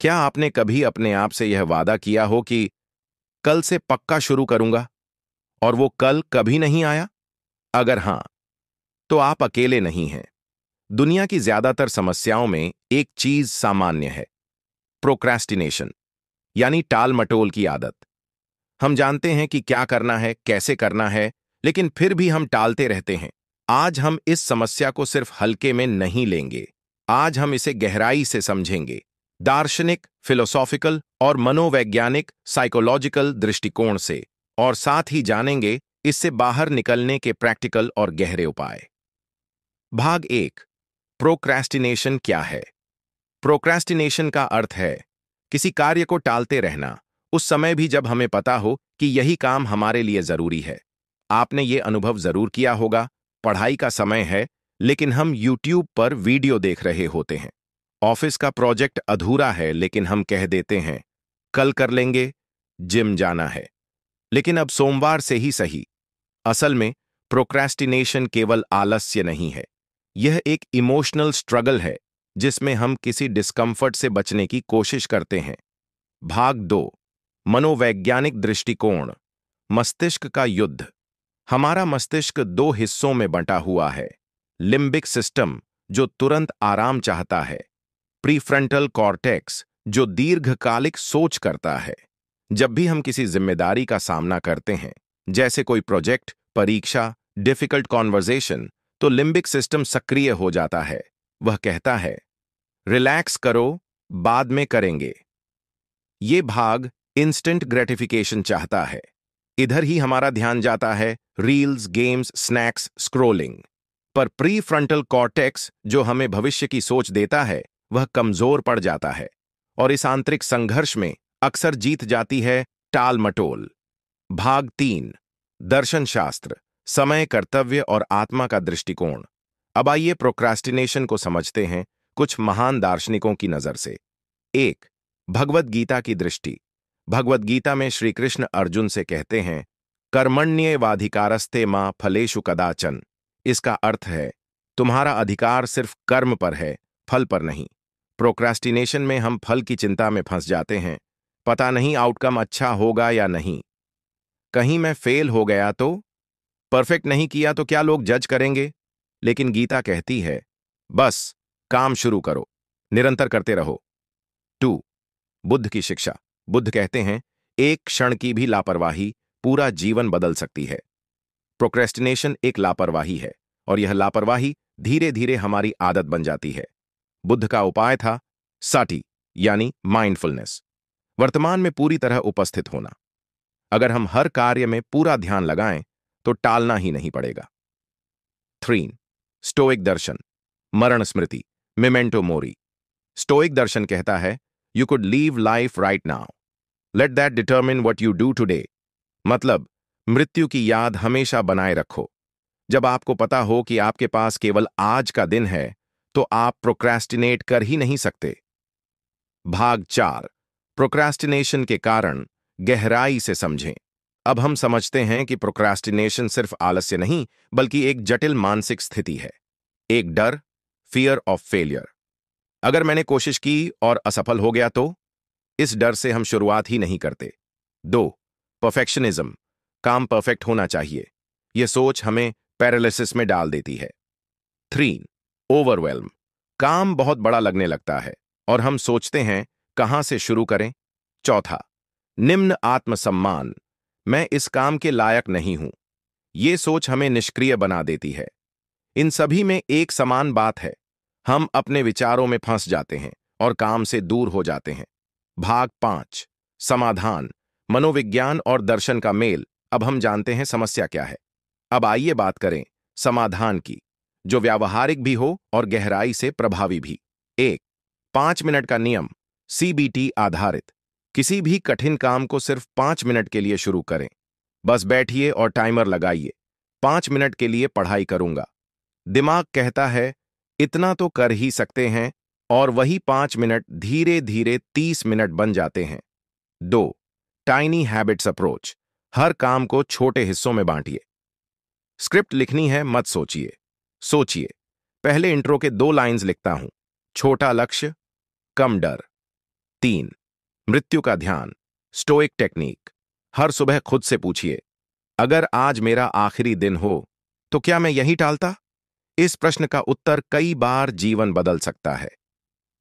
क्या आपने कभी अपने आप से यह वादा किया हो कि कल से पक्का शुरू करूंगा, और वो कल कभी नहीं आया? अगर हां, तो आप अकेले नहीं हैं। दुनिया की ज्यादातर समस्याओं में एक चीज सामान्य है: प्रोक्रेस्टिनेशन, यानी टाल मटोल की आदत। हम जानते हैं कि क्या करना है, कैसे करना है, लेकिन फिर भी हम टालते रहते हैं। आज हम इस समस्या को सिर्फ हल्के में नहीं लेंगे। आज हम इसे गहराई से समझेंगे, दार्शनिक, फिलोसॉफिकल और मनोवैज्ञानिक साइकोलॉजिकल दृष्टिकोण से, और साथ ही जानेंगे इससे बाहर निकलने के प्रैक्टिकल और गहरे उपाय। भाग एक, प्रोक्रेस्टिनेशन क्या है? प्रोक्रेस्टिनेशन का अर्थ है किसी कार्य को टालते रहना, उस समय भी जब हमें पता हो कि यही काम हमारे लिए जरूरी है। आपने ये अनुभव जरूर किया होगा, पढ़ाई का समय है, लेकिन हम YouTube पर वीडियो देख रहे होते हैं। ऑफिस का प्रोजेक्ट अधूरा है, लेकिन हम कह देते हैं कल कर लेंगे। जिम जाना है, लेकिन अब सोमवार से ही सही। असल में प्रोक्रेस्टिनेशन केवल आलस्य नहीं है, यह एक इमोशनल स्ट्रगल है जिसमें हम किसी डिस्कम्फर्ट से बचने की कोशिश करते हैं। भाग दो, मनोवैज्ञानिक दृष्टिकोण, मस्तिष्क का युद्ध। हमारा मस्तिष्क दो हिस्सों में बंटा हुआ है: लिम्बिक सिस्टम, जो तुरंत आराम चाहता है; प्रीफ्रंटल कॉर्टेक्स, जो दीर्घकालिक सोच करता है। जब भी हम किसी जिम्मेदारी का सामना करते हैं, जैसे कोई प्रोजेक्ट, परीक्षा, डिफिकल्ट कॉन्वर्सेशन, तो लिम्बिक सिस्टम सक्रिय हो जाता है। वह कहता है, रिलैक्स करो, बाद में करेंगे। ये भाग इंस्टेंट ग्रेटिफिकेशन चाहता है। इधर ही हमारा ध्यान जाता है, रील्स, गेम्स, स्नैक्स, स्क्रोलिंग पर। प्री फ्रंटल कॉर्टेक्स, जो हमें भविष्य की सोच देता है, वह कमजोर पड़ जाता है, और इस आंतरिक संघर्ष में अक्सर जीत जाती है टाल मटोल। भाग तीन, दर्शन शास्त्र, समय, कर्तव्य और आत्मा का दृष्टिकोण। अब आइए प्रोक्रास्टिनेशन को समझते हैं कुछ महान दार्शनिकों की नजर से। एक, भगवद गीता की दृष्टि। भगवद गीता में श्री कृष्ण अर्जुन से कहते हैं, कर्मण्येवाधिकारस्ते मां फलेषु कदाचन। इसका अर्थ है, तुम्हारा अधिकार सिर्फ कर्म पर है, फल पर नहीं। प्रोक्रास्टिनेशन में हम फल की चिंता में फंस जाते हैं। पता नहीं आउटकम अच्छा होगा या नहीं, कहीं मैं फेल हो गया तो, परफेक्ट नहीं किया तो क्या लोग जज करेंगे? लेकिन गीता कहती है, बस काम शुरू करो, निरंतर करते रहो। टू, बुद्ध की शिक्षा। बुद्ध कहते हैं, एक क्षण की भी लापरवाही पूरा जीवन बदल सकती है। प्रोक्रेस्टिनेशन एक लापरवाही है, और यह लापरवाही धीरे धीरे हमारी आदत बन जाती है। बुद्ध का उपाय था साटी, यानी माइंडफुलनेस, वर्तमान में पूरी तरह उपस्थित होना। अगर हम हर कार्य में पूरा ध्यान लगाएं, तो टालना ही नहीं पड़ेगा। 3, स्टोइक दर्शन, मरण स्मृति, मेमेंटो मोरी। स्टोइक दर्शन कहता है, you could leave life right now, let that determine what you do today. मतलब, मृत्यु की याद हमेशा बनाए रखो। जब आपको पता हो कि आपके पास केवल आज का दिन है, तो आप प्रोक्रेस्टिनेट कर ही नहीं सकते। भाग 4, प्रोक्रेस्टिनेशन के कारण, गहराई से समझें। अब हम समझते हैं कि प्रोक्रेस्टिनेशन सिर्फ आलस्य नहीं, बल्कि एक जटिल मानसिक स्थिति है। एक डर, फियर ऑफ फेलियर। अगर मैंने कोशिश की और असफल हो गया तो? इस डर से हम शुरुआत ही नहीं करते। 2, परफेक्शनिज्म, काम परफेक्ट होना चाहिए। यह सोच हमें पैरालिसिस में डाल देती है। 3, ओवरवेल्म, काम बहुत बड़ा लगने लगता है, और हम सोचते हैं कहां से शुरू करें। 4, निम्न आत्मसम्मान, मैं इस काम के लायक नहीं हूं। यह सोच हमें निष्क्रिय बना देती है। इन सभी में एक समान बात है, हम अपने विचारों में फंस जाते हैं और काम से दूर हो जाते हैं। भाग 5, समाधान, मनोविज्ञान और दर्शन का मेल। अब हम जानते हैं समस्या क्या है। अब आइए बात करें समाधान की, जो व्यावहारिक भी हो और गहराई से प्रभावी भी। 1, 5 मिनट का नियम, CBT आधारित। किसी भी कठिन काम को सिर्फ 5 मिनट के लिए शुरू करें। बस बैठिए और टाइमर लगाइए, 5 मिनट के लिए पढ़ाई करूंगा। दिमाग कहता है, इतना तो कर ही सकते हैं, और वही 5 मिनट धीरे धीरे 30 मिनट बन जाते हैं। 2, टाइनी हैबिट्स अप्रोच, हर काम को छोटे हिस्सों में बांटिए। स्क्रिप्ट लिखनी है, मत सोचिए, सोचिए। पहले इंट्रो के 2 लाइंस लिखता हूं, छोटा लक्ष्य, कम डर। 3. मृत्यु का ध्यान, स्टोइक टेक्निक। हर सुबह खुद से पूछिए, अगर आज मेरा आखिरी दिन हो तो क्या मैं यही टालता? इस प्रश्न का उत्तर कई बार जीवन बदल सकता है।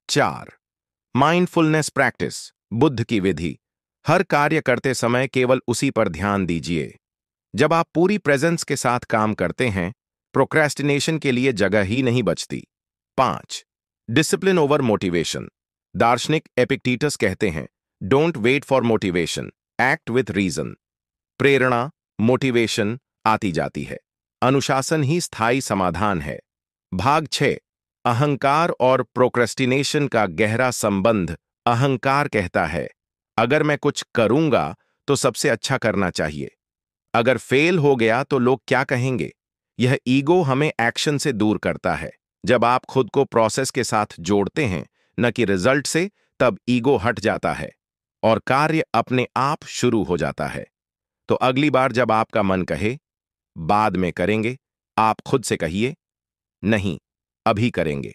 4. माइंडफुलनेस प्रैक्टिस, बुद्ध की विधि। हर कार्य करते समय केवल उसी पर ध्यान दीजिए। जब आप पूरी प्रेजेंस के साथ काम करते हैं, प्रोक्रेस्टिनेशन के लिए जगह ही नहीं बचती। 5. Discipline over motivation. दार्शनिक एपिक्टेटस कहते हैं, don't wait for motivation, act with reason. प्रेरणा, मोटिवेशन आती जाती है, अनुशासन ही स्थायी समाधान है। भाग 6, अहंकार और प्रोक्रेस्टिनेशन का गहरा संबंध। अहंकार कहता है, अगर मैं कुछ करूंगा तो सबसे अच्छा करना चाहिए। अगर फेल हो गया तो लोग क्या कहेंगे? यह ईगो हमें एक्शन से दूर करता है। जब आप खुद को प्रोसेस के साथ जोड़ते हैं, न कि रिजल्ट से, तब ईगो हट जाता है और कार्य अपने आप शुरू हो जाता है। तो अगली बार जब आपका मन कहे, बाद में करेंगे, आप खुद से कहिए, नहीं, अभी करेंगे।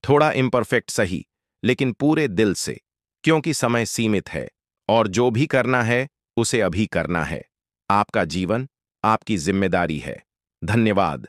थोड़ा इम्परफेक्ट सही, लेकिन पूरे दिल से, क्योंकि समय सीमित है और जो भी करना है उसे अभी करना है। आपका जीवन आपकी जिम्मेदारी है। धन्यवाद।